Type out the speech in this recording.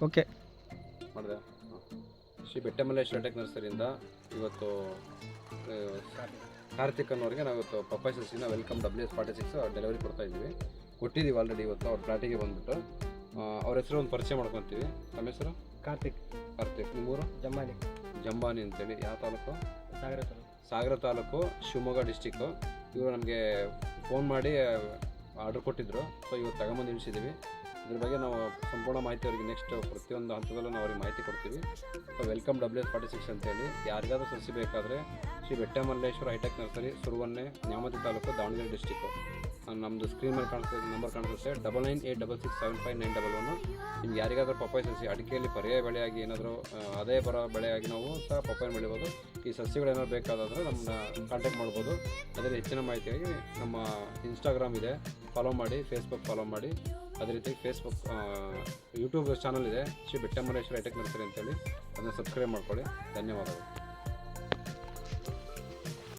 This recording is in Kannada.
ಓಕೆ ಮಾಡಿದೆ. ಶ್ರೀ ಬೆಟ್ಟಮಲ್ಲೇಶ್ವರ ಟೆಕ್ ನರ್ಸರಿಯಿಂದ ಇವತ್ತು ಕಾರ್ತಿಕ್ ಅನ್ನೋರಿಗೆ ನಾವು ಇವತ್ತು ಪಪ್ಪಾಯ ಸಸಿನ ವೆಲ್ಕಮ್ WS46 ಡೆಲಿವರಿ ಕೊಟ್ಟಿದ್ದೀವಿ ಆಲ್ರೆಡಿ. ಇವತ್ತು ಅವ್ರ ಫ್ಲಾಟಿಗೆ ಬಂದುಬಿಟ್ಟು ಅವ್ರ ಹೆಸರು ಒಂದು ಪರಿಚಯ ಮಾಡ್ಕೊತೀವಿ. ನಮ್ಮ ಹೆಸರು ಕಾರ್ತಿಕ್. ನಿಮ್ಮೂರು? ಜಂಬಾನಿ ಅಂತೇಳಿ. ಯಾವ ತಾಲೂಕು? ಸಾಗರ ತಾಲೂಕು, ಶಿವಮೊಗ್ಗ ಡಿಸ್ಟಿಕ್ಕು. ಇವರು ನಮಗೆ ಫೋನ್ ಮಾಡಿ ಆರ್ಡರ್ ಕೊಟ್ಟಿದ್ದರು. ಸೊ ಇವತ್ತು ತಗೊಂಬಂದು ಇಳಿಸಿದ್ದೀವಿ. ಇದ್ರ ಬಗ್ಗೆ ನಾವು ಸಂಪೂರ್ಣ ಮಾಹಿತಿ ಅವರಿಗೆ ನೆಕ್ಸ್ಟ್ ಪ್ರತಿಯೊಂದು ಹಂತದಲ್ಲೂ ನಾವು ಅವ್ರಿಗೆ ಮಾಹಿತಿ ಕೊಡ್ತೀವಿ. ಸೊ ವೆಲ್ಕಮ್ WS46 ಅಂತೇಳಿ. ಯಾರಿಗಾದ್ರೂ ಸಸಿ ಬೇಕಾದರೆ Shri Bettamalleshwara hi tech nursery, Suruvanne, Nyamathi taluk, Davanagere district. ನಮ್ಮದು ಸ್ಕ್ರೀನ್ ಮೇಲೆ ಕಾಣಿಸುತ್ತೆ, ನಂಬರ್ ಕಾಣಿಸುತ್ತೆ 9986675911. ನಿಮ್ಗೆ ಯಾರಿಗಾದ್ರೂ ಪಪ್ಪಾಯ ಸಸಿ ಅಡಿಕೆಯಲ್ಲಿ ಪರ್ಯಾಯ ಬೆಳೆಯಾಗಿ ಏನಾದರೂ ಅದೇ ಬರೋ ಬೆಳೆಯಾಗಿ ನಾವು ಸಹ ಪಪ್ಪಾಯ ಬೆಳಿಬೋದು. ಈ ಸಸಿಗಳು ಏನಾದ್ರು ಬೇಕಾದಾದರೆ ನಮ್ಮನ್ನ ಕಾಂಟ್ಯಾಕ್ಟ್ ಮಾಡ್ಬೋದು. ಅದರ ಹೆಚ್ಚಿನ ಮಾಹಿತಿಯಾಗಿ ನಮ್ಮ ಇನ್ಸ್ಟಾಗ್ರಾಮ್ ಇದೆ, ಫಾಲೋ ಮಾಡಿ. ಫೇಸ್ಬುಕ್ ಫಾಲೋ ಮಾಡಿ. ಅದೇ ರೀತಿ ಯೂಟ್ಯೂಬ್ ಚಾನಲ್ ಇದೆ, ಶ್ರೀ ಬೆಟ್ಟಮಲ್ಲೇಶ್ವರ ಹೈಟೆಕ್ ನರ್ಸರಿ ಅಂತೇಳಿ. ಅದನ್ನು ಸಬ್ಸ್ಕ್ರೈಬ್ ಮಾಡ್ಕೊಳ್ಳಿ. ಧನ್ಯವಾದಗಳು.